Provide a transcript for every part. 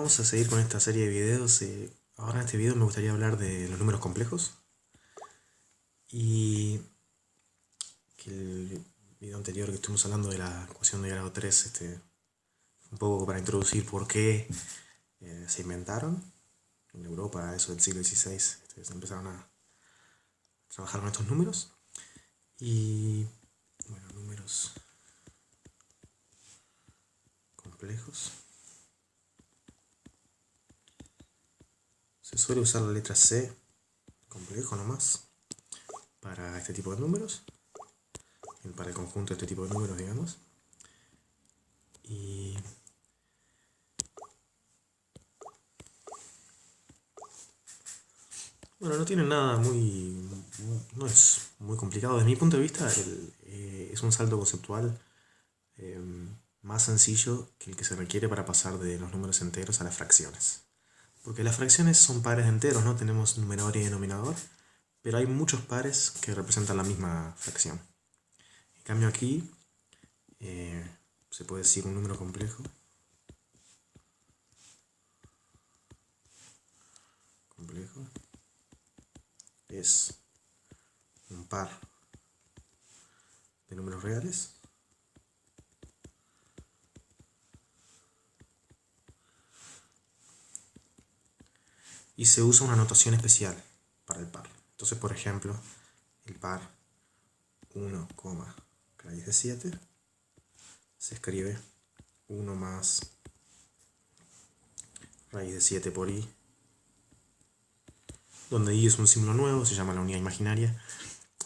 vamos a seguir con esta serie de videos. Ahora en este video me gustaría hablar de los números complejos. Y que el video anterior que estuvimos hablando de la ecuación de grado 3, un poco para introducir por qué se inventaron. En Europa, eso del siglo XVI, se empezaron a trabajar con estos números. Y bueno, números complejos. Se suele usar la letra C, complejo nomás, para este tipo de números, para el conjunto de este tipo de números, digamos. Y bueno, no tiene nada no es muy complicado. Desde mi punto de vista, es un salto conceptual más sencillo que el que se requiere para pasar de los números enteros a las fracciones. Porque las fracciones son pares de enteros, ¿no? Tenemos numerador y denominador, pero hay muchos pares que representan la misma fracción. En cambio aquí se puede decir un número complejo es un par de números reales y se usa una notación especial para el par. Entonces, por ejemplo, el par 1, raíz de 7 se escribe 1 más raíz de 7 por i, donde i es un símbolo nuevo, se llama la unidad imaginaria.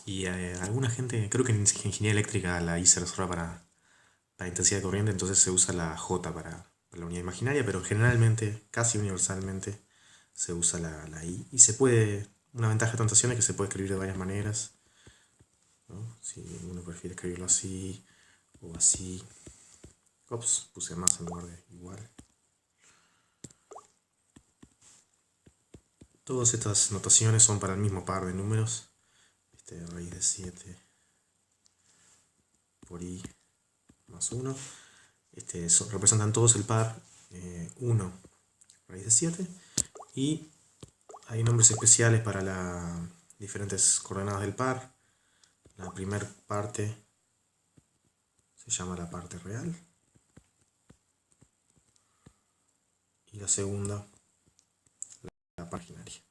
Y alguna gente, creo que en ingeniería eléctrica la i se reserva para intensidad de corriente, entonces se usa la j para la unidad imaginaria, pero generalmente, casi universalmente, se usa la i. Y se puede, una ventaja de esta notación es que se puede escribir de varias maneras, ¿no? Si uno prefiere escribirlo así o así. Ops, puse más en lugar de igual. Todas estas notaciones son para el mismo par de números. Raíz de 7 por i más 1. Representan todos el par 1 raíz de 7. Y hay nombres especiales para las diferentes coordenadas del par. La primera parte se llama la parte real. Y la segunda, la parte imaginaria.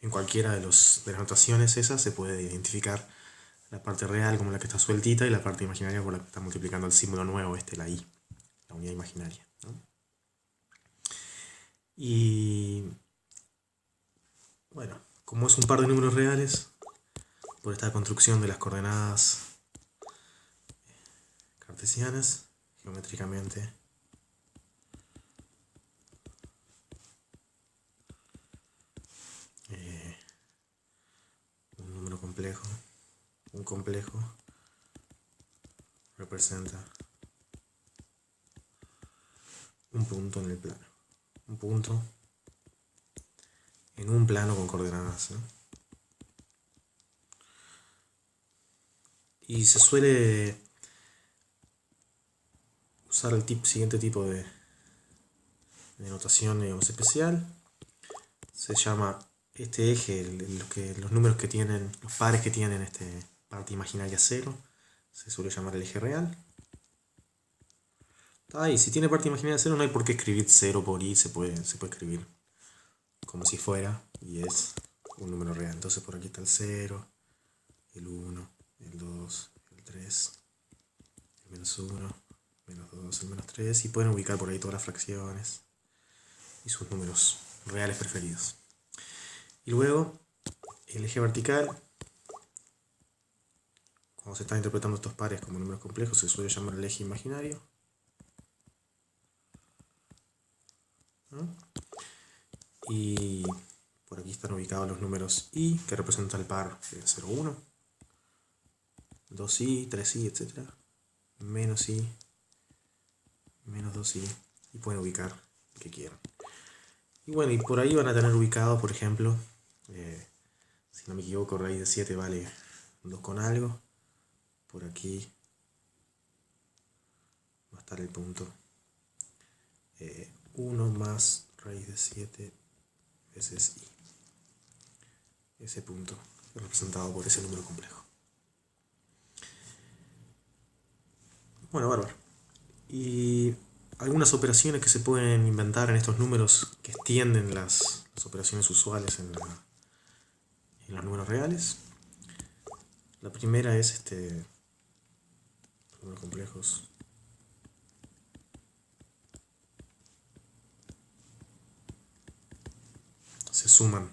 En cualquiera de las notaciones esas se puede identificar la parte real como la que está sueltita y la parte imaginaria por la que está multiplicando el símbolo nuevo, la i, la unidad imaginaria, ¿no? Y bueno, como es un par de números reales, por esta construcción de las coordenadas cartesianas, geométricamente, un número complejo, un complejo representa un punto en el plano, un punto en un plano con coordenadas, ¿no? Y se suele usar el siguiente tipo de notación, digamos, especial. Se llama este eje, los números que tienen, los pares que tienen parte imaginaria 0, se suele llamar el eje real. Y si tiene parte imaginaria 0 no hay por qué escribir 0 por i, se puede escribir como si fuera, y es un número real. Entonces por aquí está el 0, el 1, el 2, el 3, el menos 1, menos 2, el menos 3, y pueden ubicar por ahí todas las fracciones y sus números reales preferidos. Y luego el eje vertical, cuando se están interpretando estos pares como números complejos, se suele llamar el eje imaginario, ¿no? Y por aquí están ubicados los números i, que representa el par 0, 1, 2i, 3i, etc. Menos i, menos 2i, y pueden ubicar el que quieran. Y bueno, y por ahí van a tener ubicado, por ejemplo, si no me equivoco, raíz de 7 vale 2 con algo. Por aquí estar el punto 1 más raíz de 7 veces i. Ese punto es representado por ese número complejo. Bueno, bárbaro. Y algunas operaciones que se pueden inventar en estos números que extienden las operaciones usuales en los números reales. La primera es números complejos. Se suman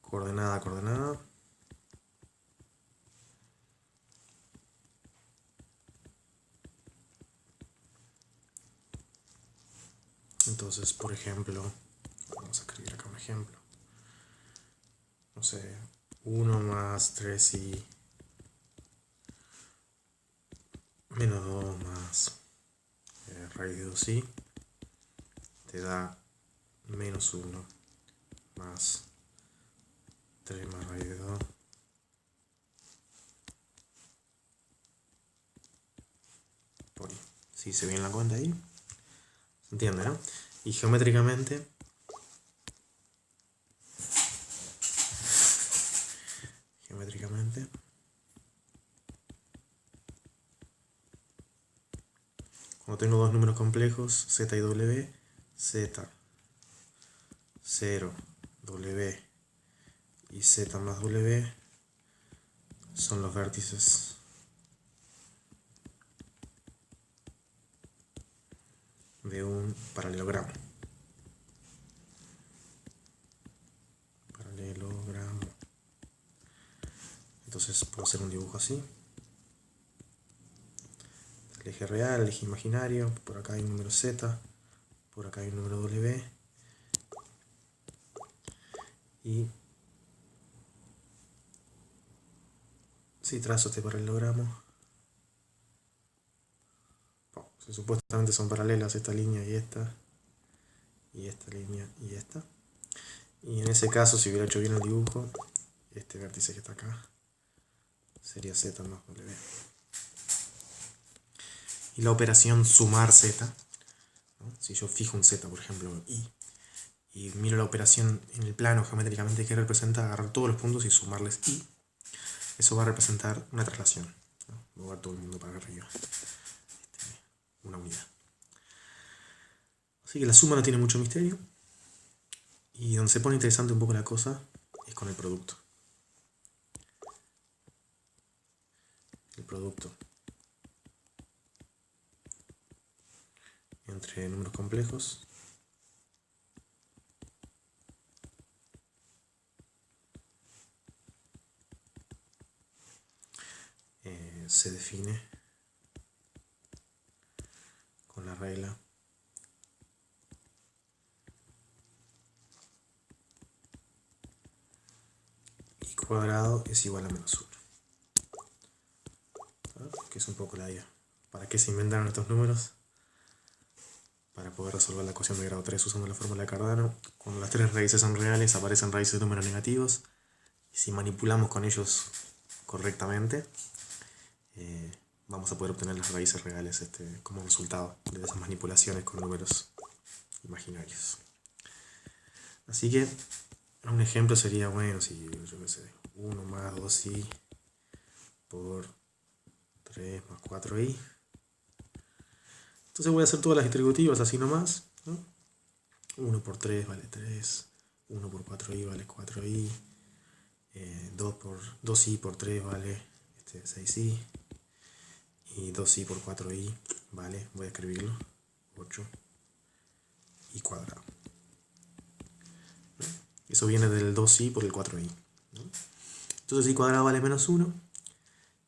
coordenada a coordenada. Entonces, por ejemplo, vamos a escribir acá un ejemplo. No sé, 1 más 3i menos 2 más raíz de 2i te da menos 1 más 3 más raíz de 2 por i. Si se viene la cuenta ahí, se entiende, ¿no? Y geométricamente cuando tengo dos números complejos, z y w, z 0, w y z más w son los vértices de un paralelogramo. Entonces puedo hacer un dibujo así. El eje real, el eje imaginario, por acá hay un número z, por acá hay un número w. Y si trazo este paralelogramo, supuestamente son paralelas esta línea y esta línea y esta. Y en ese caso, si hubiera hecho bien el dibujo, este vértice que está acá sería z más w. Y la operación sumar z, ¿no? Si yo fijo un z, por ejemplo, i, y miro la operación en el plano geométricamente que representa, agarrar todos los puntos y sumarles i, eso va a representar una traslación, ¿no? Mover todo el mundo para arriba, una unidad. Así que la suma no tiene mucho misterio, y donde se pone interesante un poco la cosa es con el producto. El producto entre números complejos se define con la regla i cuadrado es igual a menos 1. Que es un poco la idea. ¿Para qué se inventaron estos números? Para poder resolver la ecuación de grado 3 usando la fórmula de Cardano. Cuando las tres raíces son reales, aparecen raíces de números negativos. Y si manipulamos con ellos correctamente, vamos a poder obtener las raíces reales como resultado de esas manipulaciones con números imaginarios. Así que un ejemplo sería, bueno, si yo qué sé, 1 más 2i por 3 más 4i. Entonces voy a hacer todas las distributivas así nomás, ¿no? 1 por 3 vale 3, 1 por 4i vale 4i, 2i por 3 vale 6i, y 2i por 4i vale, voy a escribirlo, 8i cuadrado. ¿No? Eso viene del 2i por el 4i, ¿no? Entonces i cuadrado vale menos 1,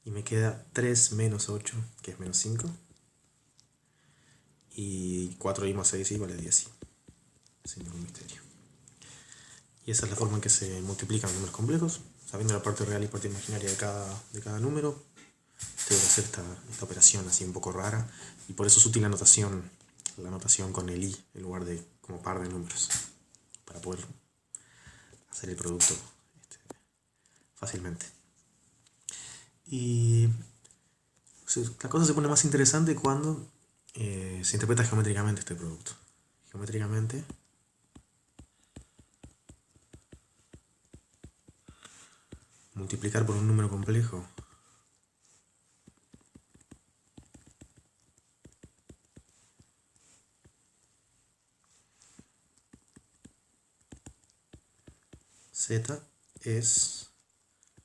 y me queda 3 menos 8, que es menos 5. Y 4i más 6i vale 10i, sin ningún misterio. Y esa es la forma en que se multiplican números complejos. Sabiendo la parte real y parte imaginaria de cada número, tengo que hacer esta operación así un poco rara. Y por eso es útil la notación con el i en lugar de como par de números, para poder hacer el producto fácilmente. Y La cosa se pone más interesante cuando se interpreta geométricamente este producto. Geométricamente, multiplicar por un número complejo z es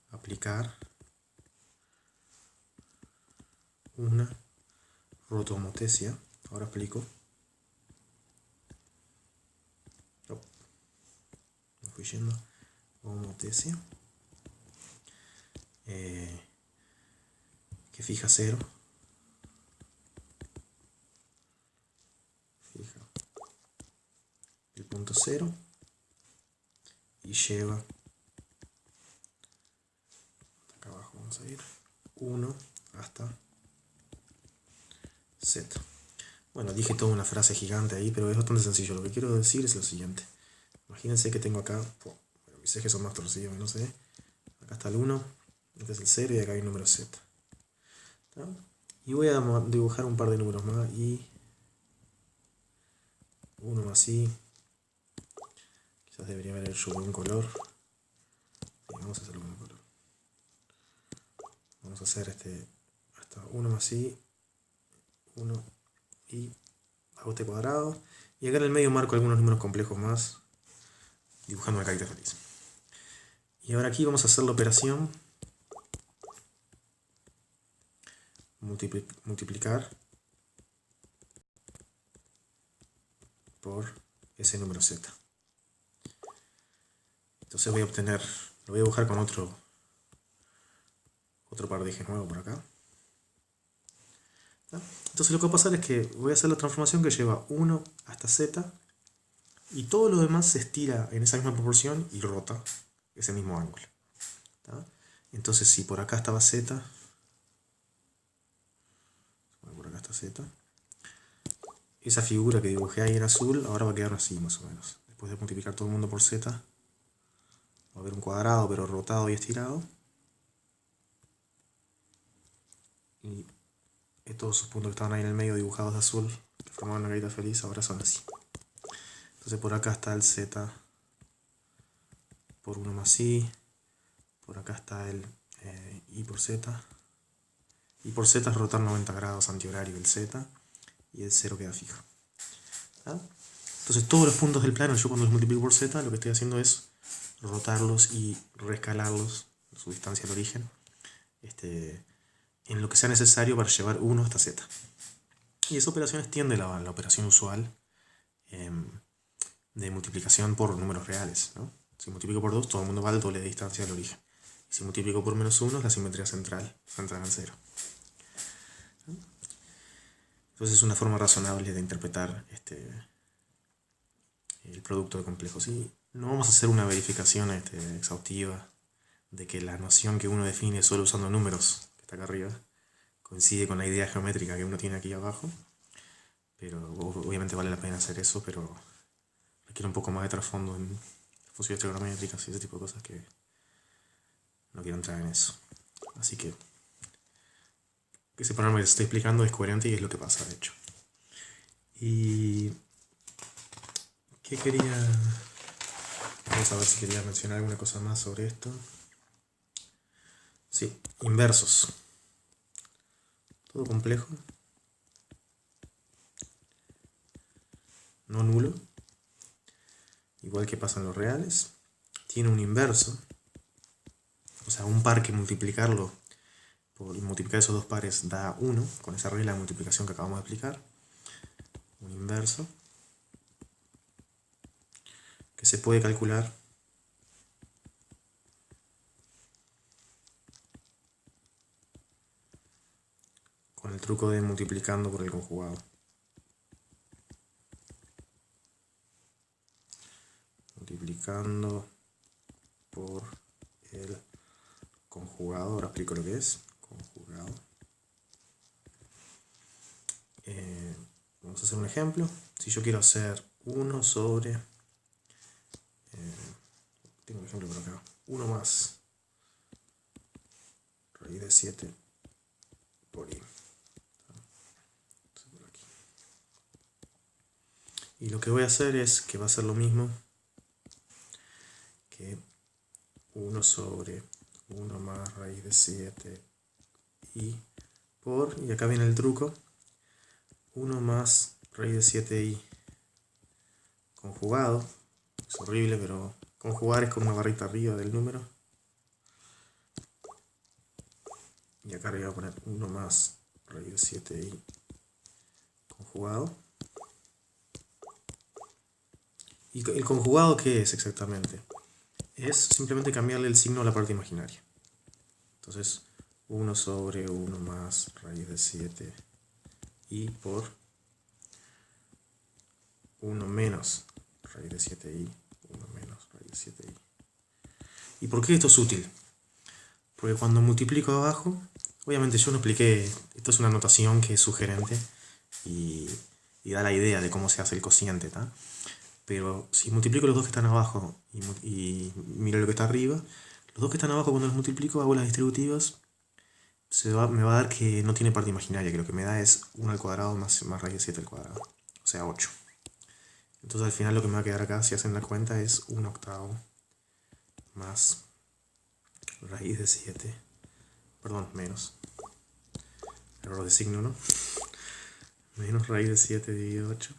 aplicar una rotohomotesia. Ahora explico. Me fui yendo. Homotesia. Que fija 0. Fija el punto 0 y lleva acá abajo, vamos a ir 1 hasta z. Bueno, dije toda una frase gigante ahí, pero es bastante sencillo. Lo que quiero decir es lo siguiente. Imagínense que tengo acá, bueno, mis ejes son más torcidos, no sé. Acá está el 1, este es el 0 y acá hay un número z. ¿Tá? Y voy a dibujar un par de números más y uno más y quizás debería haber hecho un color. Vamos a hacerlo con un color. Vamos a hacer hasta 1 más y 1 y hago este cuadrado. Y acá en el medio marco algunos números complejos más, dibujando una carita feliz. Y ahora aquí vamos a hacer la operación multiplicar por ese número z. Entonces voy a obtener, lo voy a dibujar con otro par de ejes nuevo por acá. ¿Tá? Entonces lo que va a pasar es que voy a hacer la transformación que lleva 1 hasta z y todo lo demás se estira en esa misma proporción y rota ese mismo ángulo. ¿Tá? Entonces si por acá estaba z, por acá está z, esa figura que dibujé ahí en azul ahora va a quedar así más o menos. Después de multiplicar todo el mundo por z, va a haber un cuadrado pero rotado y estirado. Y todos esos puntos que estaban ahí en el medio dibujados de azul, que formaban una carita feliz, ahora son así. Entonces por acá está el z por 1 más i, por acá está el i por z. I por z es rotar 90 grados antihorario el z y el 0 queda fijo. ¿Ah? Entonces todos los puntos del plano, yo cuando los multiplico por z, lo que estoy haciendo es rotarlos y reescalarlos en su distancia al origen, en lo que sea necesario para llevar 1 hasta z. Y esa operación extiende la operación usual de multiplicación por números reales, ¿no? Si multiplico por 2, todo el mundo va al doble de distancia del origen. Y si multiplico por menos 1, es la simetría central, central en 0. Entonces es una forma razonable de interpretar el producto de complejos. Y no vamos a hacer una verificación exhaustiva de que la noción que uno define solo usando números, que está acá arriba, coincide con la idea geométrica que uno tiene aquí abajo. Pero obviamente vale la pena hacer eso, pero requiere un poco más de trasfondo en funciones trigonométricas y ese tipo de cosas que no quiero entrar en eso. Así que ese panorama que estoy explicando es coherente y es lo que pasa, de hecho. Y ¿qué quería? Vamos a ver si quería mencionar alguna cosa más sobre esto. Sí, inversos. Todo complejo. No nulo. Igual que pasa en los reales. Tiene un inverso. O sea, un par que multiplicarlo por multiplicar esos dos pares da 1, con esa regla de multiplicación que acabamos de explicar. Un inverso que se puede calcular con el truco de multiplicando por el conjugado. Multiplicando por el conjugado, ahora explico lo que es conjugado. Vamos a hacer un ejemplo. Si yo quiero hacer 1 sobre, tengo un ejemplo por acá, 1 más raíz de 7 por i. lo que voy a hacer es que va a ser lo mismo que 1 sobre 1 más raíz de 7 y por, y acá viene el truco, 1 más raíz de 7i conjugado. Es horrible, pero conjugar es con una barrita arriba del número. Y acá arriba voy a poner 1 más raíz de 7i conjugado. ¿Y el conjugado qué es exactamente? Es simplemente cambiarle el signo a la parte imaginaria. Entonces, 1 sobre 1 más raíz de 7i por 1 menos raíz de 7i, 1 menos raíz de 7i. ¿Y por qué esto es útil? Porque cuando multiplico abajo, obviamente yo no expliqué, esto es una notación que es sugerente y da la idea de cómo se hace el cociente, ¿tá? Pero si multiplico los dos que están abajo y miro lo que está arriba, los dos que están abajo cuando los multiplico hago las distributivas, me va a dar que no tiene parte imaginaria, que lo que me da es 1 al cuadrado más raíz de 7 al cuadrado, o sea 8. Entonces al final lo que me va a quedar acá, si hacen la cuenta, es 1 octavo más raíz de 7, perdón, menos, error de signo, ¿no? Menos raíz de 7 dividido 8.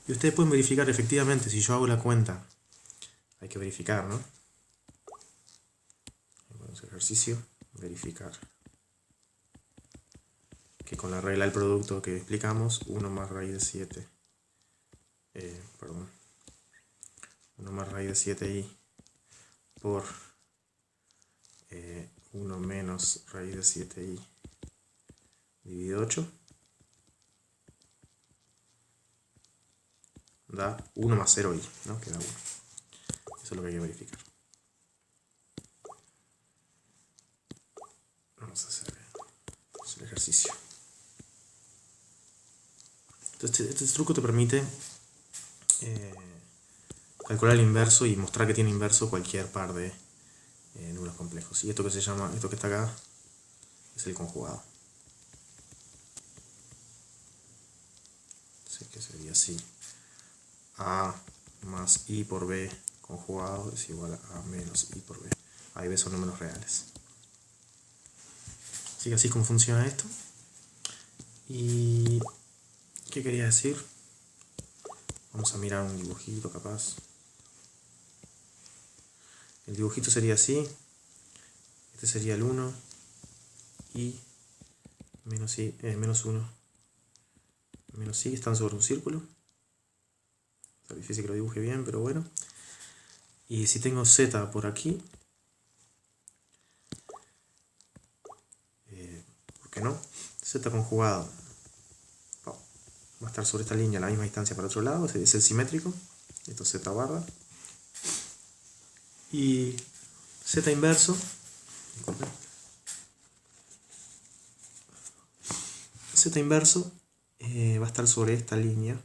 Y ustedes pueden verificar efectivamente, si yo hago la cuenta, hay que verificar, ¿no? Ejercicio, verificar que con la regla del producto que explicamos, 1 más raíz de 7, perdón, 1 más raíz de 7i por 1 menos raíz de 7i dividido 8 da 1 más 0i, ¿no? Que da 1. Eso es lo que hay que verificar. Vamos a hacer el ejercicio. Entonces, este truco te permite calcular el inverso y mostrar que tiene inverso cualquier par de números complejos. Y esto que se llama, esto que está acá, es el conjugado. Así que sería así. A más I por B conjugado es igual a menos I por B. A y B son números reales. Así que así es como funciona esto. ¿Y qué quería decir? Vamos a mirar un dibujito capaz. El dibujito sería así. Este sería el 1. Y menos I, menos 1. Menos I están sobre un círculo. Está difícil que lo dibuje bien, pero bueno. Y si tengo Z por aquí, ¿por qué no? Z conjugado va a estar sobre esta línea a la misma distancia para otro lado, es el simétrico. Esto es Z barra. Y Z inverso, disculpen. Z inverso va a estar sobre esta línea,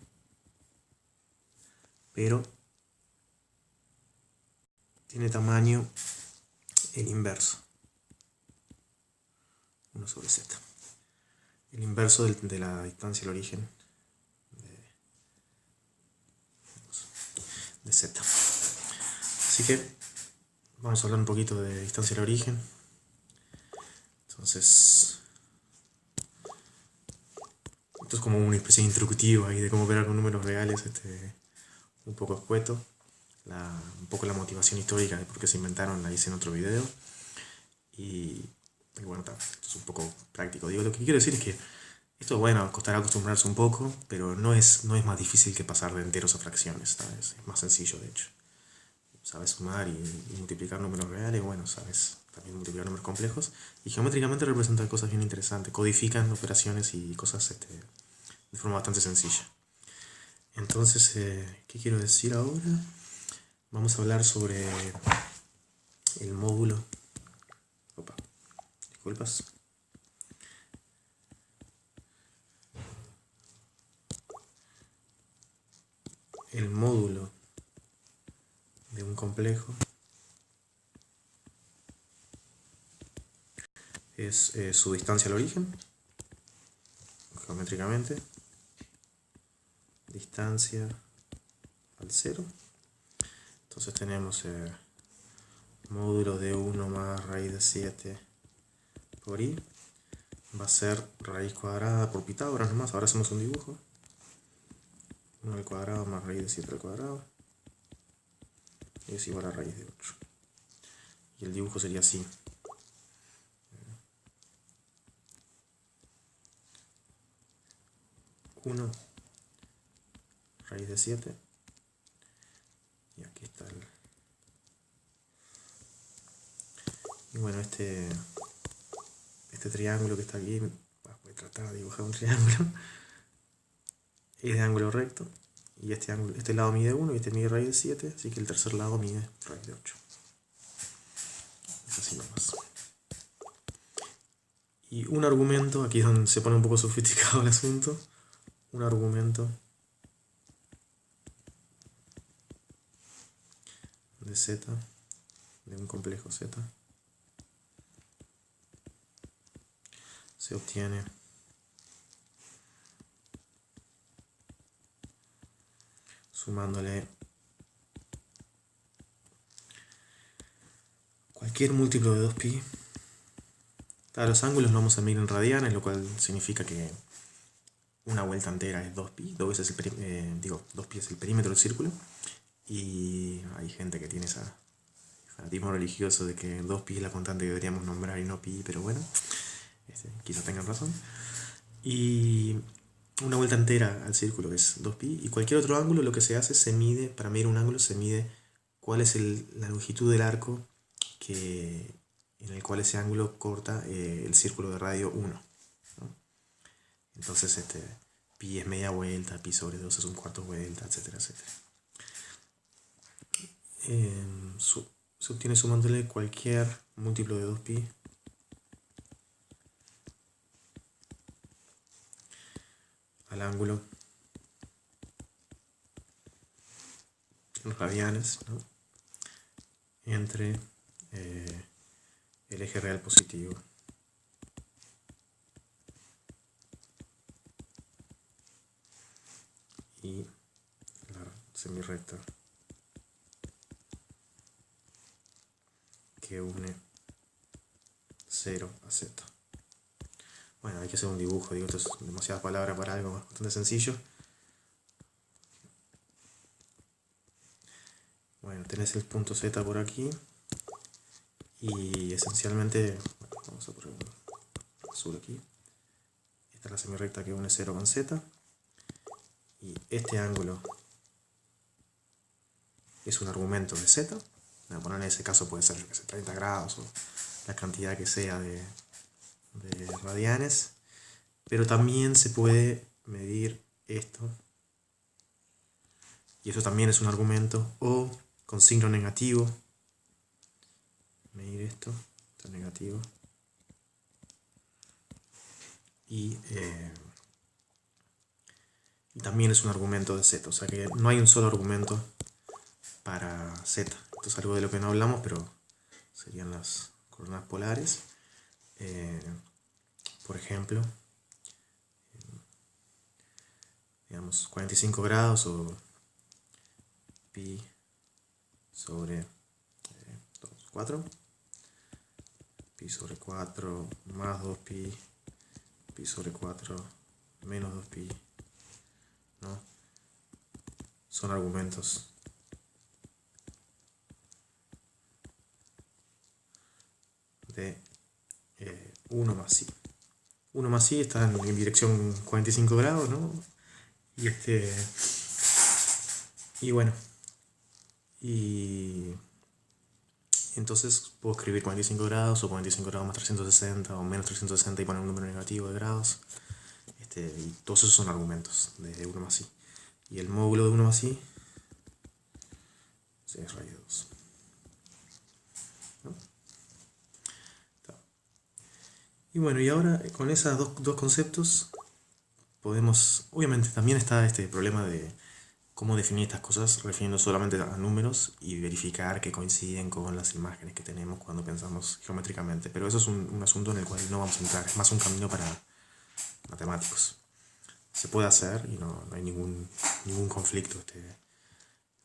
pero tiene tamaño el inverso, 1 sobre Z. El inverso de la distancia al origen de Z. Así que vamos a hablar un poquito de distancia al origen. Entonces, esto es como una especie de instructivo ahí de cómo operar con números reales, un poco escueto. Un poco la motivación histórica de por qué se inventaron la hice en otro video. Y bueno, esto es un poco práctico. Digo, lo que quiero decir es que esto, bueno, costará acostumbrarse un poco, pero no es más difícil que pasar de enteros a fracciones, ¿sabes? Es más sencillo, de hecho. Sabes sumar y multiplicar números reales, bueno, sabes también multiplicar números complejos. Y geométricamente representan cosas bien interesantes, codifican operaciones y cosas de forma bastante sencilla. Entonces, ¿qué quiero decir ahora? Vamos a hablar sobre el módulo. Opa, disculpas. El módulo de un complejo es su distancia al origen. Ok. geométricamente. Distancia al 0. Entonces tenemos módulo de 1 más raíz de 7 por i. Va a ser raíz cuadrada por Pitágoras nomás. Ahora hacemos un dibujo. 1 al cuadrado más raíz de 7 al cuadrado es igual a raíz de 8. Y el dibujo sería así. 1 raíz de 7. Y aquí está el... Y bueno, este triángulo que está aquí, voy a tratar de dibujar un triángulo, es de ángulo recto. Y este lado mide 1 y este mide raíz de 7, así que el tercer lado mide raíz de 8. Es así nomás. Y un argumento, aquí es donde se pone un poco sofisticado el asunto, un argumento de z, de un complejo z, se obtiene sumándole cualquier múltiplo de 2pi. Los ángulos lo vamos a medir en radianes, lo cual significa que una vuelta entera es 2pi, 2pi es el perímetro del círculo, y hay gente que tiene ese fanatismo religioso de que 2pi es la constante que deberíamos nombrar y no pi, pero bueno, quizás tengan razón. Y una vuelta entera al círculo es 2pi, y cualquier otro ángulo lo que se hace, se mide, para medir un ángulo se mide cuál es la longitud del arco en el cual ese ángulo corta el círculo de radio 1, ¿no? Entonces pi es media vuelta, pi sobre 2 es un cuarto vuelta, etcétera, etcétera. Se obtiene sumándole cualquier múltiplo de 2pi al ángulo en radianes, ¿no? Entre el eje real positivo y la semirrecta que une 0 a z. Bueno, hay que hacer un dibujo, digo, esto es demasiadas palabras para algo bastante sencillo. Bueno, tenés el punto z por aquí y esencialmente, bueno, vamos a poner un azul aquí. Esta es la semirrecta que une 0 con z, y este ángulo es un argumento de z. Bueno, en ese caso puede ser 30 grados o la cantidad que sea de radianes, pero también se puede medir esto, y eso también es un argumento, o con signo negativo, medir esto negativo, y también es un argumento de z, o sea que no hay un solo argumento para z. Esto es algo de lo que no hablamos, pero serían las coordenadas polares. Por ejemplo, digamos 45 grados o pi sobre 4, pi sobre 4 más 2pi, pi sobre 4 menos 2pi, ¿no? Son argumentos de 1 más i. 1 más i está en dirección 45 grados, ¿no? Y bueno, y entonces puedo escribir 45 grados o 45 grados más 360 o menos 360 y poner un número negativo de grados. Y todos esos son argumentos de 1 más i. Y el módulo de 1 más i es raíz de 2. ¿No? Y bueno, y ahora con esos dos conceptos podemos, obviamente también está este problema de cómo definir estas cosas refiriendo solamente a números y verificar que coinciden con las imágenes que tenemos cuando pensamos geométricamente, pero eso es un asunto en el cual no vamos a entrar, es más un camino para matemáticos. se puede hacer y no hay ningún conflicto.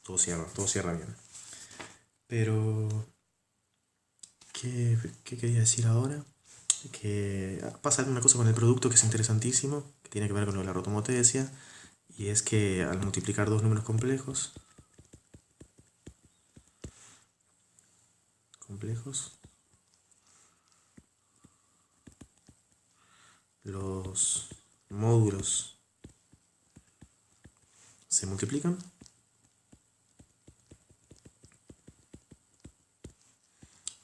Todo cierra bien. Pero, ¿qué quería decir ahora? Que pasa una cosa con el producto que es interesantísimo, que tiene que ver con lo de la rotomotesia, y es que al multiplicar dos números complejos, los módulos se multiplican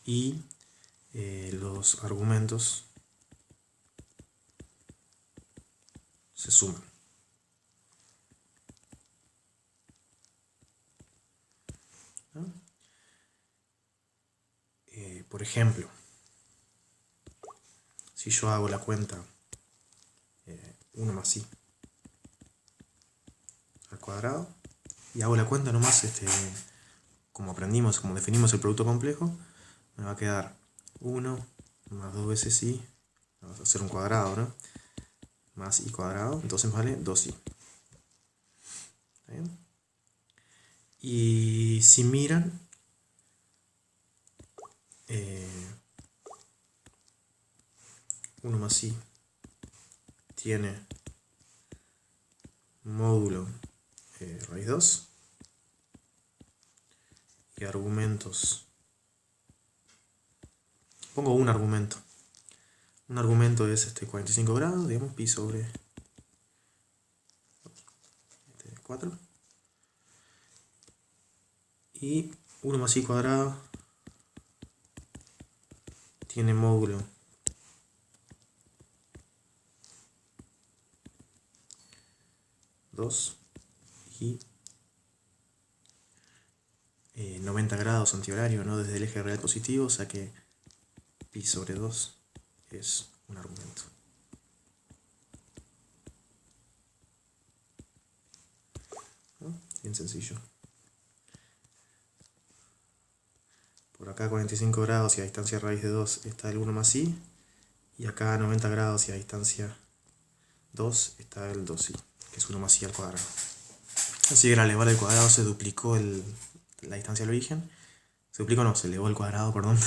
y los argumentos se suman. ¿No? Por ejemplo, si yo hago la cuenta 1 más i al cuadrado y hago la cuenta nomás como aprendimos, como definimos el producto complejo, me va a quedar 1 más 2 veces i, vamos a hacer un cuadrado, ¿no? Más i cuadrado, entonces vale 2i. ¿Está bien? Y si miran, 1 más i tiene módulo raíz 2 y argumentos. Pongo un argumento. Un argumento es 45 grados, digamos, pi sobre 4. Y 1 más i cuadrado tiene módulo 2 y 90 grados antihorario, ¿no? Desde el eje real positivo, o sea que pi sobre 2 es un argumento. ¿No? Bien sencillo. Por acá 45 grados y a distancia raíz de 2 está el 1 más i. Y acá a 90 grados y a distancia 2 está el 2i, que es 1 más i al cuadrado. Así que al elevar el cuadrado se duplicó la distancia al origen. Se duplicó, no, se elevó el cuadrado, perdón.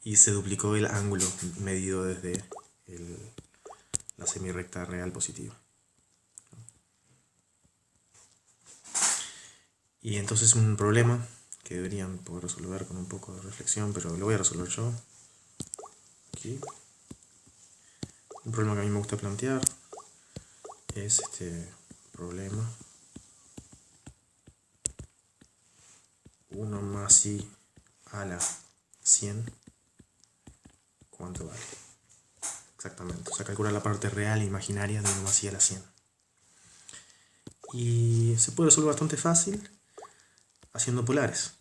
Y se duplicó el ángulo medido desde la semirrecta real positiva. Y entonces un problema que deberían poder resolver con un poco de reflexión, pero lo voy a resolver yo. Aquí. Un problema que a mí me gusta plantear es este problema 1 más i a la 100, ¿cuánto vale? Exactamente, o sea, calcular la parte real e imaginaria de 1 más i a la 100. Y se puede resolver bastante fácil haciendo polares,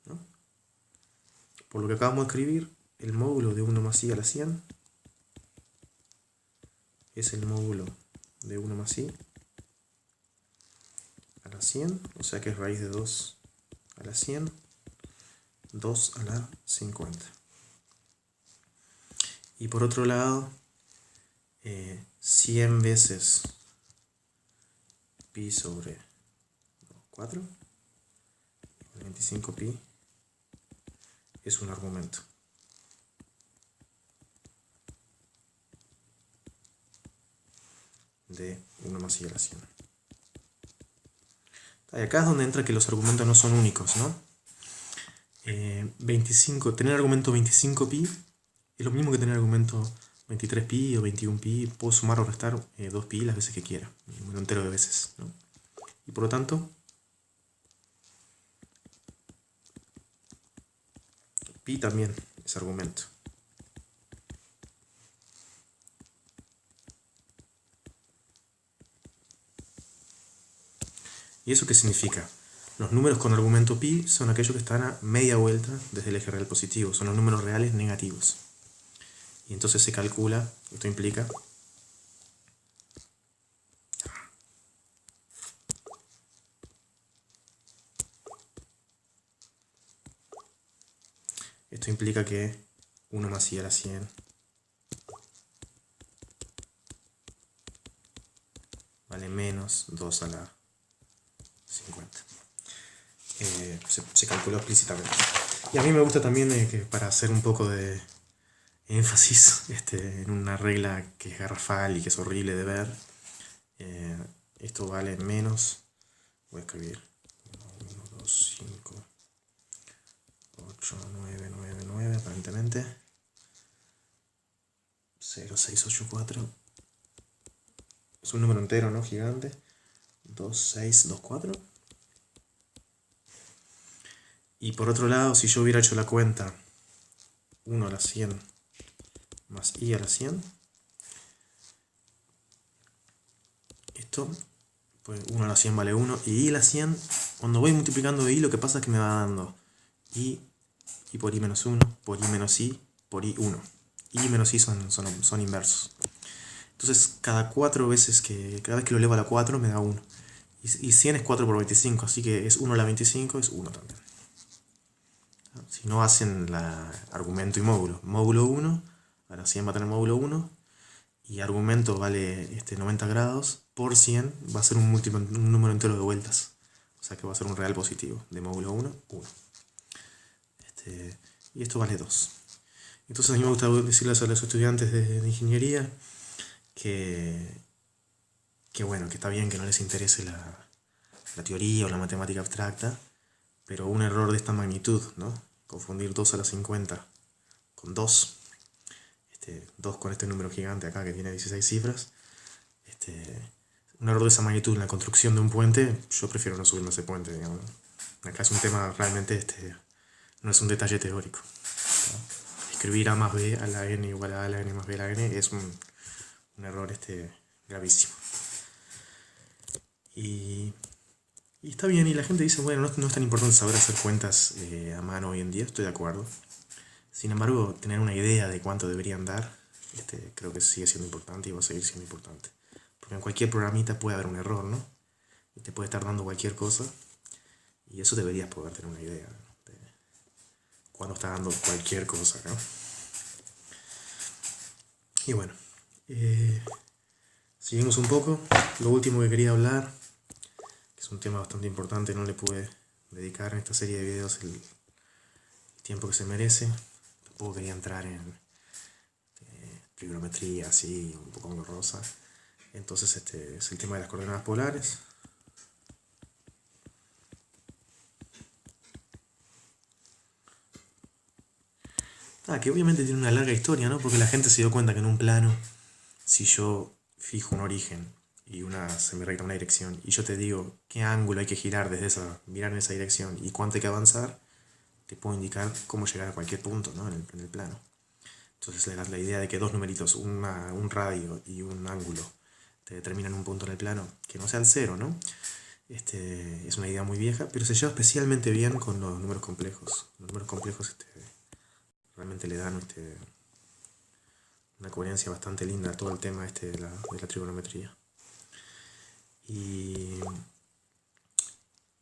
¿no? Por lo que acabamos de escribir, el módulo de 1 más i a la 100 es el módulo de 1 más i a la 100, o sea que es raíz de 2 a la 100, 2 a la 50. Y por otro lado, 100 veces pi sobre 4, 25 pi, es un argumento. De 1 más i a la 100. Y acá es donde entra que los argumentos no son únicos, ¿no? tener argumento 25pi es lo mismo que tener argumento 23pi o 21pi. Puedo sumar o restar 2pi las veces que quiera, un número entero de veces, ¿no? Y por lo tanto, pi también es argumento. ¿Y eso qué significa? Los números con argumento pi son aquellos que están a media vuelta desde el eje real positivo, son los números reales negativos. Y entonces se calcula, esto implica que 1 más i a la 100 menos 2 a la 50. Se calculó explícitamente. Y a mí me gusta también que para hacer un poco de énfasis en una regla que es garrafal y que es horrible de ver, esto vale menos, voy a escribir 1, 2, 5, 8, 9, 9, 9 aparentemente, 0, 6, 8, 4, es un número entero, ¿no? Gigante, 2, 6, 2, 4. Y por otro lado, si yo hubiera hecho la cuenta 1 a la 100 más i a la 100, esto, pues 1 a la 100 vale 1, y i a la 100, cuando voy multiplicando i, lo que pasa es que me va dando i por i menos 1, por i menos i, por i 1. I y menos i son inversos. Entonces, cada vez que lo elevo a la 4 me da 1. Y 100 es 4 por 25, así que es 1 a la 25, es 1 también. Si no hacen argumento y módulo. Módulo 1, a la 100 va a tener módulo 1, y argumento vale 90 grados, por 100 va a ser un número entero de vueltas. O sea que va a ser un real positivo. De módulo 1, 1. Y esto vale 2. Entonces a mí me gusta decirles a los estudiantes de ingeniería que bueno, que está bien que no les interese la teoría o la matemática abstracta, pero un error de esta magnitud, ¿no? Confundir 2 a la 50 con 2, 2 con este número gigante acá que tiene 16 cifras, un error de esa magnitud en la construcción de un puente, yo prefiero no subirme a ese puente, digamos. Acá es un tema realmente, no es un detalle teórico, ¿no? Escribir a más b a la n igual a la n más b a la n es un error gravísimo. Y está bien, y la gente dice, bueno, no es tan importante saber hacer cuentas a mano hoy en día, estoy de acuerdo. Sin embargo, tener una idea de cuánto deberían dar, creo que sigue siendo importante y va a seguir siendo importante. Porque en cualquier programita puede haber un error, ¿no? Y te puede estar dando cualquier cosa, y eso deberías poder tener una idea de cuándo está dando cualquier cosa, ¿no? Y bueno, seguimos un poco. Lo último que quería hablar, que es un tema bastante importante, no le pude dedicar en esta serie de videos el tiempo que se merece. Tampoco quería entrar en trigonometría así, un poco engorrosa. Entonces es el tema de las coordenadas polares. Que obviamente tiene una larga historia, ¿no? Porque la gente se dio cuenta que en un plano, si yo fijo un origen y una semirrecta, una dirección, y yo te digo qué ángulo hay que girar mirar en esa dirección y cuánto hay que avanzar, te puedo indicar cómo llegar a cualquier punto, ¿no? en el plano. Entonces la idea de que dos numeritos, un radio y un ángulo, te determinan un punto en el plano, que no sea el cero, ¿no? Es una idea muy vieja, pero se lleva especialmente bien con los números complejos. Los números complejos realmente le dan una coherencia bastante linda a todo el tema de la trigonometría. Y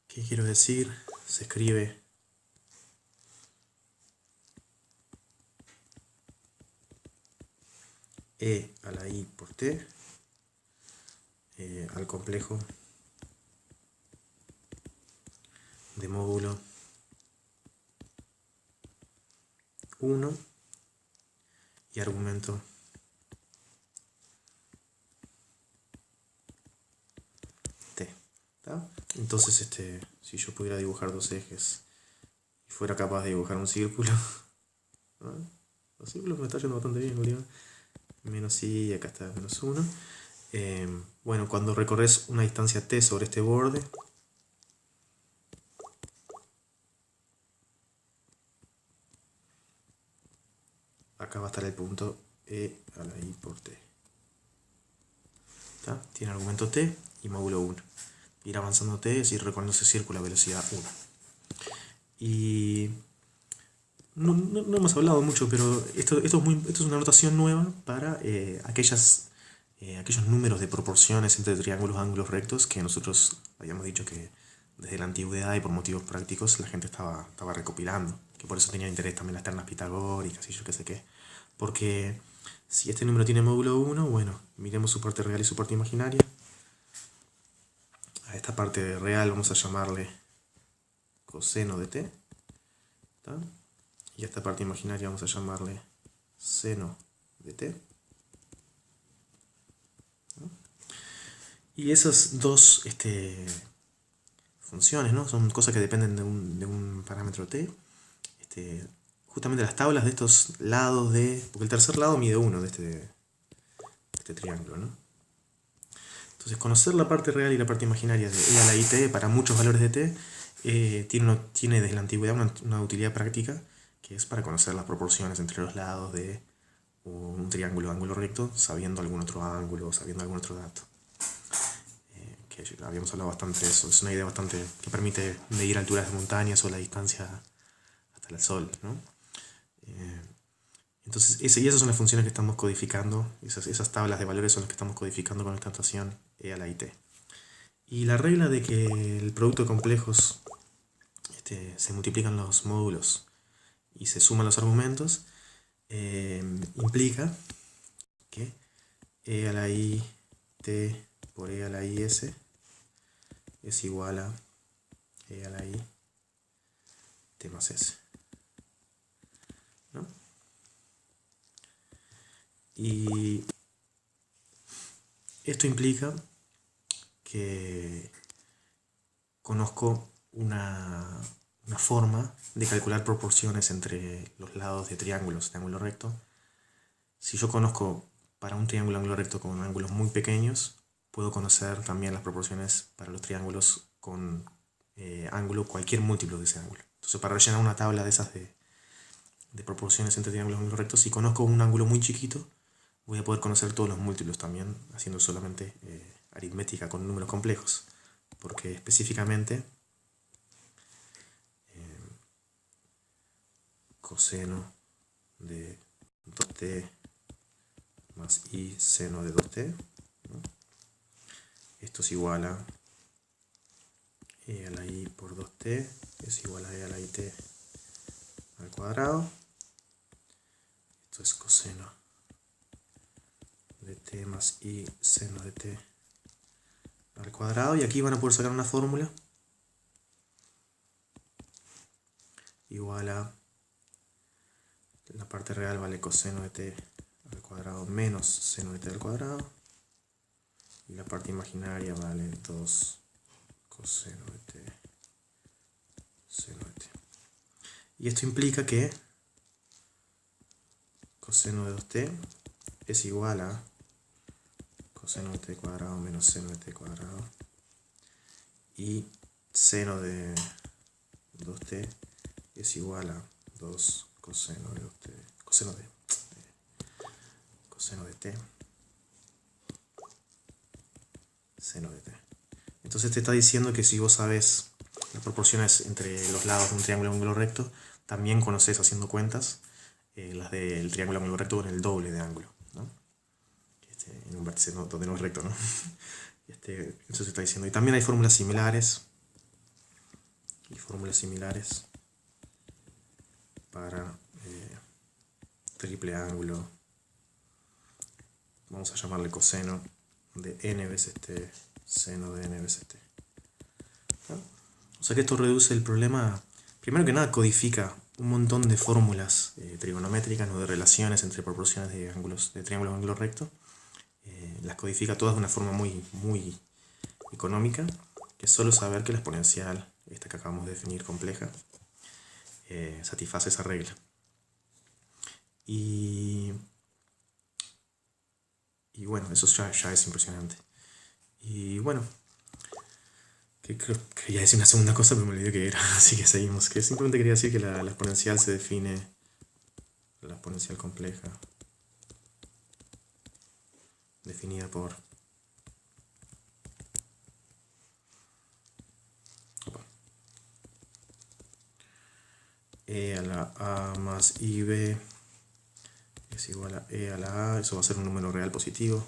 ¿qué quiero decir? Se escribe e a la i por t al complejo de módulo 1 y argumento t. ¿Tá? Entonces, si yo pudiera dibujar dos ejes y fuera capaz de dibujar un círculo, ¿no? Los círculos me está yendo bastante bien, Julián. Menos i y acá está menos 1. Bueno, cuando recorres una distancia t sobre este borde, acá va a estar el punto e a la i por t. ¿Tá? Tiene argumento t y módulo 1. Ir avanzando t es ir recorriendo ese círculo a velocidad 1. Y no hemos hablado mucho, pero esto es una notación nueva para aquellos números de proporciones entre triángulos, ángulos rectos que nosotros habíamos dicho que desde la antigüedad y por motivos prácticos la gente estaba recopilando, que por eso tenía interés también las ternas pitagóricas y yo qué sé qué. Porque si este número tiene módulo 1, bueno, miremos su parte real y su parte imaginaria. a esta parte real vamos a llamarle coseno de t, ¿tá? Y a esta parte imaginaria vamos a llamarle seno de t. ¿No? Y esas dos funciones, ¿no? Son cosas que dependen de un parámetro t. Justamente las tablas de estos lados porque el tercer lado mide 1 de este triángulo, ¿no? Entonces conocer la parte real y la parte imaginaria de e a la it para muchos valores de t tiene desde la antigüedad una utilidad práctica, que es para conocer las proporciones entre los lados de un triángulo ángulo recto, sabiendo algún otro ángulo, sabiendo algún otro dato. Que habíamos hablado bastante de eso. Es una idea bastante que permite medir alturas de montañas o la distancia hasta el sol, ¿no? Entonces, y esas son las funciones que estamos codificando, esas tablas de valores son las que estamos codificando con esta notación e a la it. Y la regla de que el producto de complejos se multiplican los módulos y se suman los argumentos, implica que e a la i t por e a la i s es igual a e a la i t más s, ¿no? Y esto implica que conozco una forma de calcular proporciones entre los lados de triángulos de ángulo recto. Si yo conozco para un triángulo ángulo recto con ángulos muy pequeños, puedo conocer también las proporciones para los triángulos con ángulo, cualquier múltiplo de ese ángulo. Entonces, para rellenar una tabla de esas de proporciones entre triángulos ángulos rectos, si conozco un ángulo muy chiquito, voy a poder conocer todos los múltiplos también, haciendo solamente aritmética con números complejos, porque específicamente coseno de 2t más i seno de 2t, ¿no? Esto es igual a e a la i por 2t es igual a e a la it al cuadrado. Esto es coseno de t más i seno de t al cuadrado. Y aquí van a poder sacar una fórmula igual a la parte real vale coseno de t al cuadrado menos seno de t al cuadrado. Y la parte imaginaria vale 2 coseno de t seno de t. Y esto implica que coseno de 2t es igual a coseno de t cuadrado menos seno de t cuadrado. Y seno de 2t es igual a 2 coseno de 2t, coseno de t seno de t. Entonces te está diciendo que si vos sabes las proporciones entre los lados de un triángulo ángulo recto, también conoces haciendo cuentas las del triángulo ángulo recto con el doble de ángulo, ¿no? En un vértice donde no es recto, ¿no? Eso se está diciendo. Y también hay fórmulas similares. Para triple ángulo. Vamos a llamarle coseno de n veces t, seno de n veces t. ¿No? O sea que esto reduce el problema. Primero que nada codifica un montón de fórmulas trigonométricas, ¿no? De relaciones entre proporciones de ángulos de triángulos ángulo recto. Las codifica todas de una forma muy, muy económica, que es solo saber que la exponencial, esta que acabamos de definir compleja, satisface esa regla. Y bueno, eso ya es impresionante. Y bueno, que creo que quería decir una segunda cosa, pero me olvidé que era, así que seguimos. Que simplemente quería decir que la exponencial se define, la exponencial compleja, definida por e a la a más ib es igual a e a la a, eso va a ser un número real positivo,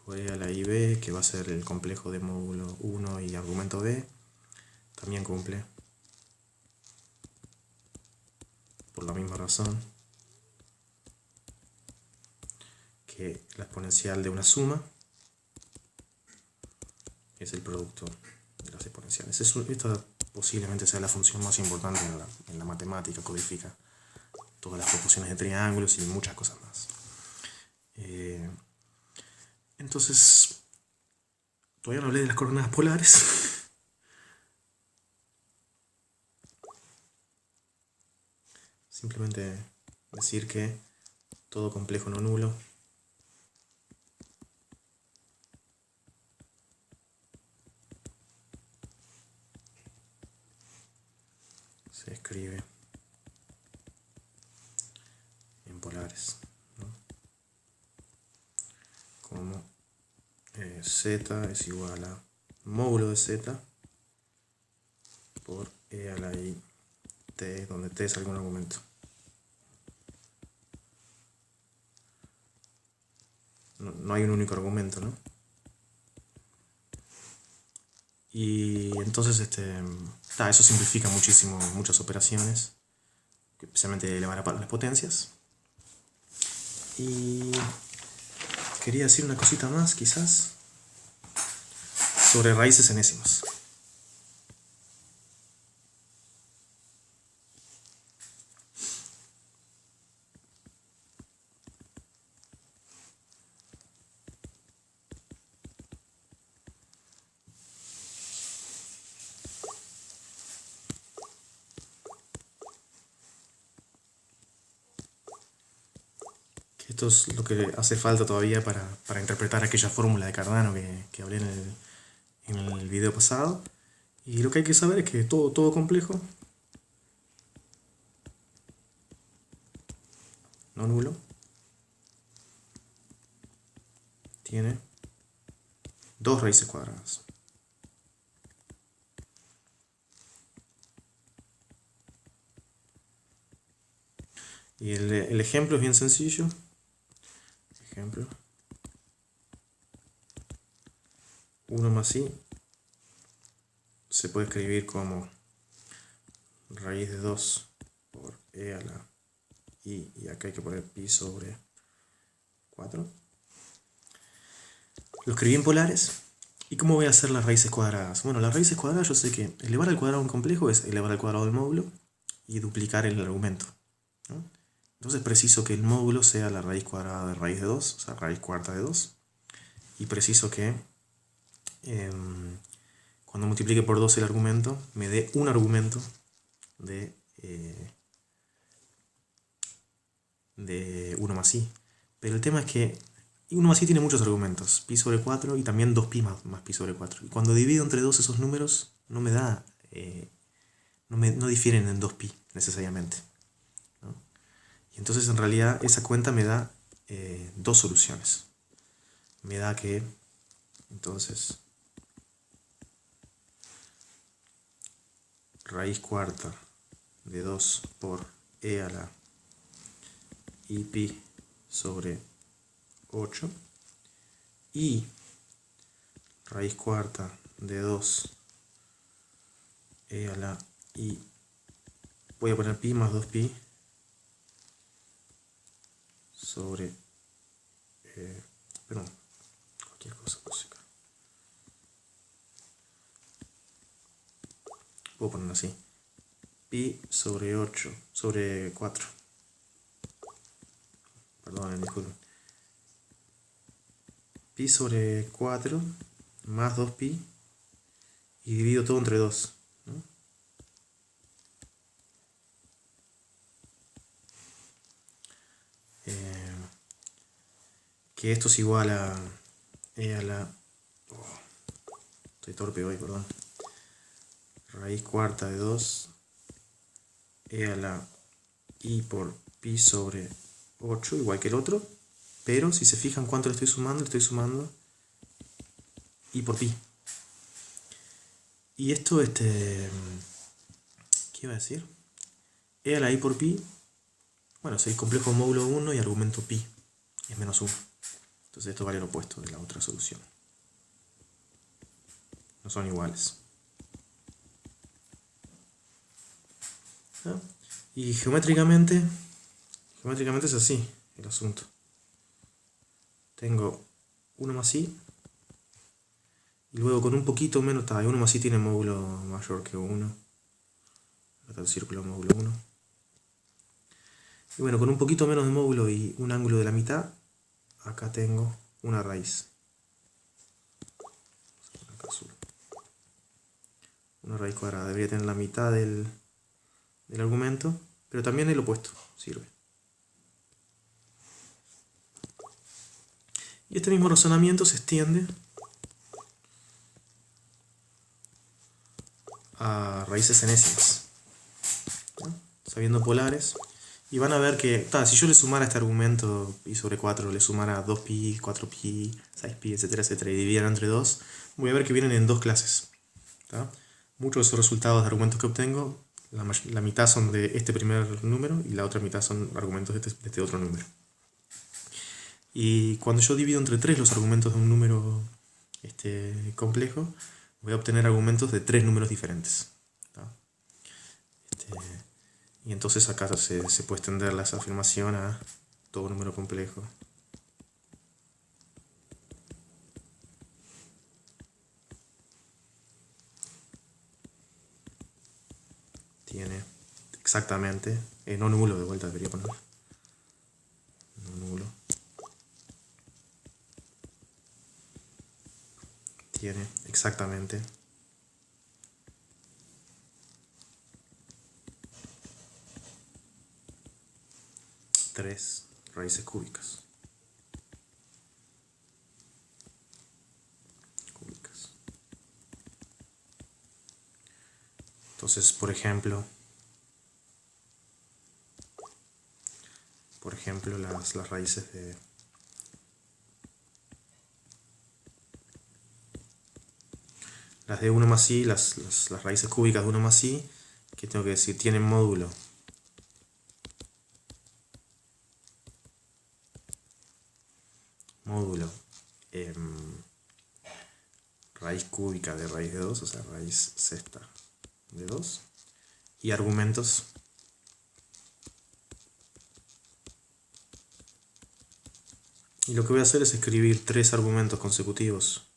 por e a la ib, que va a ser el complejo de módulo 1 y argumento b, también cumple, por la misma razón que la exponencial de una suma es el producto de las exponenciales. Esta posiblemente sea la función más importante en la matemática, codifica todas las proporciones de triángulos y muchas cosas más. Entonces, todavía no hablé de las coordenadas polares. Simplemente decir que todo complejo no nulo se escribe en polares, ¿no? Como z es igual a módulo de z por e a la i t, donde t es algún argumento. No hay un único argumento, ¿no? Y entonces eso simplifica muchísimo muchas operaciones, especialmente elevar a las potencias. Y quería decir una cosita más, quizás, sobre raíces enésimas. Esto es lo que hace falta todavía para interpretar aquella fórmula de Cardano que hablé en el video pasado. Y lo que hay que saber es que todo complejo no nulo tiene dos raíces cuadradas. Y el ejemplo es bien sencillo. Ejemplo. 1 más i se puede escribir como raíz de 2 por e a la i, y acá hay que poner pi sobre 4. Lo escribí en polares. ¿Y cómo voy a hacer las raíces cuadradas? Bueno, las raíces cuadradas yo sé que elevar al cuadrado a un complejo es elevar al cuadrado del módulo y duplicar el argumento, ¿no? Entonces preciso que el módulo sea la raíz cuadrada de raíz de 2, o sea, raíz cuarta de 2. Y preciso que cuando multiplique por 2 el argumento, me dé un argumento de 1 más i. Pero el tema es que 1 más i tiene muchos argumentos, pi sobre 4 y también 2pi más pi sobre 4. Y cuando divido entre 2 esos números, no me da, no difieren en 2pi necesariamente, ¿no? Y entonces en realidad esa cuenta me da dos soluciones. Me da que, entonces, raíz cuarta de 2 por e a la i pi sobre 8 y raíz cuarta de 2 e a la i, voy a poner pi más 2pi sobre perdón, cualquier cosa música. Puedo poner así, pi sobre 8 sobre 4, perdón, disculpen, pi sobre 4 más 2pi y divido todo entre 2, ¿no? Que esto es igual a e a la, estoy torpe hoy, perdón, raíz cuarta de 2 e a la i por pi sobre 8, igual que el otro, pero si se fijan cuánto le estoy sumando i por pi. Y esto, ¿qué iba a decir? E a la i por pi, bueno, es el complejo módulo 1 y argumento pi es menos 1. Entonces esto vale lo opuesto de la otra solución. No son iguales. ¿Ah? Y geométricamente es así el asunto. Tengo 1 más i Y luego con un poquito menos, está, 1 más i tiene módulo mayor que 1. Acá está el círculo módulo 1. Y bueno, con un poquito menos de módulo y un ángulo de la mitad, acá tengo una raíz. Acá azul. Una raíz cuadrada. Debería tener la mitad del argumento, pero también el opuesto sirve. Y este mismo razonamiento se extiende a raíces enésimas, ¿no? Sabiendo polares. Y van a ver que, si yo le sumara este argumento pi sobre 4, le sumara 2pi, 4pi, 6pi, etcétera, etcétera, y dividiera entre 2, voy a ver que vienen en dos clases. ¿Tá? Muchos de esos resultados de argumentos que obtengo, la mitad son de este primer número y la otra mitad son argumentos de este otro número. Y cuando yo divido entre 3 los argumentos de un número complejo, voy a obtener argumentos de 3 números diferentes. ¿Tá? Y entonces acá se puede extender esa afirmación a todo número complejo. Tiene exactamente, no nulo, de vuelta debería poner. No nulo. Tiene exactamente tres raíces cúbicas. Entonces, por ejemplo, las raíces de las de 1 más i, las raíces cúbicas de 1 más i, que tengo que decir, tienen módulo raíz cúbica de raíz de 2, o sea, raíz sexta de 2, y argumentos y lo que voy a hacer es escribir 3 argumentos consecutivos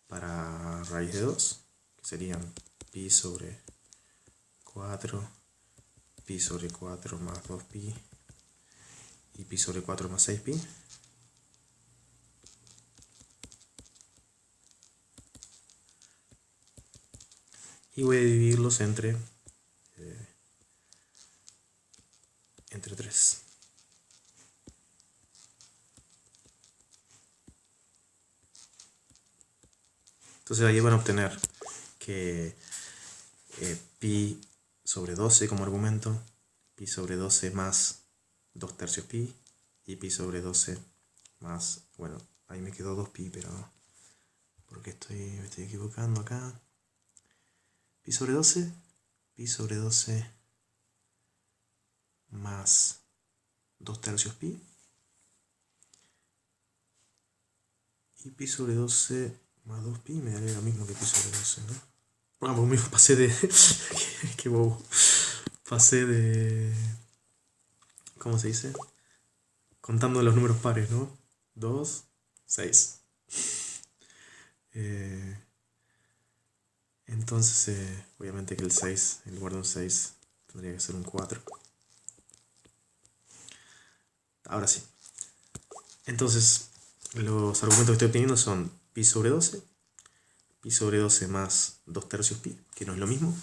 para raíz de 2, que serían pi sobre 4, pi sobre 4 más 2pi y pi sobre 4 más 6pi. Y voy a dividirlos entre 3. Entonces ahí van a obtener que pi sobre 12 como argumento, pi sobre 12 más 2 tercios pi, y pi sobre 12 más, bueno, ahí me quedó 2pi, pero porque me estoy equivocando acá. Pi sobre 12 más 2 tercios pi, y pi sobre 12 más 2pi me daría lo mismo que pi sobre 12, ¿no? Bueno, pues pasé de... qué bobo. Pasé de... ¿Cómo se dice? Contando los números pares, ¿no? 2, 6. Entonces, obviamente que el 6, en lugar de un 6, tendría que ser un 4. Ahora sí. Entonces, los argumentos que estoy obteniendo son pi sobre 12, pi sobre 12 más 2 tercios pi, que no es lo mismo,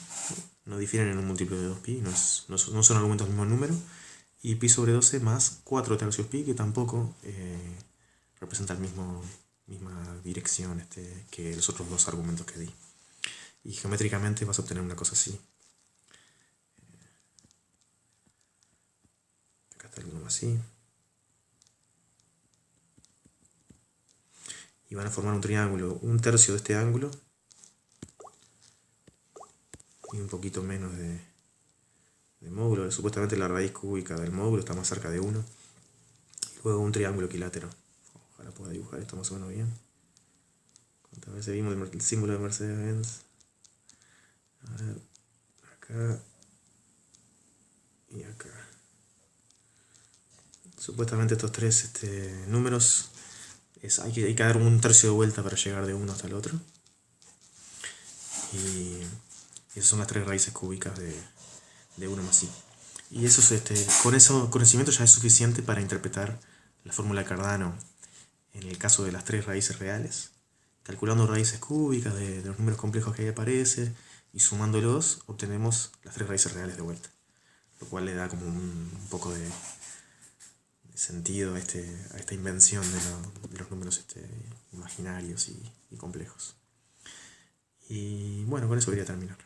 no difieren en un múltiplo de 2pi, no son argumentos del mismo número, y pi sobre 12 más 4 tercios pi, que tampoco representa la misma dirección que los otros dos argumentos que di. Y geométricamente vas a obtener una cosa así. Acá está el 1 así. Y van a formar un triángulo, un tercio de este ángulo y un poquito menos de módulo. Supuestamente la raíz cúbica del módulo está más cerca de 1. Y luego un triángulo equilátero. Ojalá pueda dibujar esto más o menos bien. ¿Cuántas veces vimos el símbolo de Mercedes-Benz? A ver, acá y acá. Supuestamente estos tres números hay que dar un tercio de vuelta para llegar de uno hasta el otro. Y esas son las tres raíces cúbicas de 1 más i. Y eso con ese conocimiento ya es suficiente para interpretar la fórmula de Cardano en el caso de las tres raíces reales, calculando raíces cúbicas de los números complejos que ahí aparece y sumándolos obtenemos las tres raíces reales de vuelta, lo cual le da como un poco de sentido a esta invención de los números imaginarios y complejos. Y bueno, con eso quería terminar.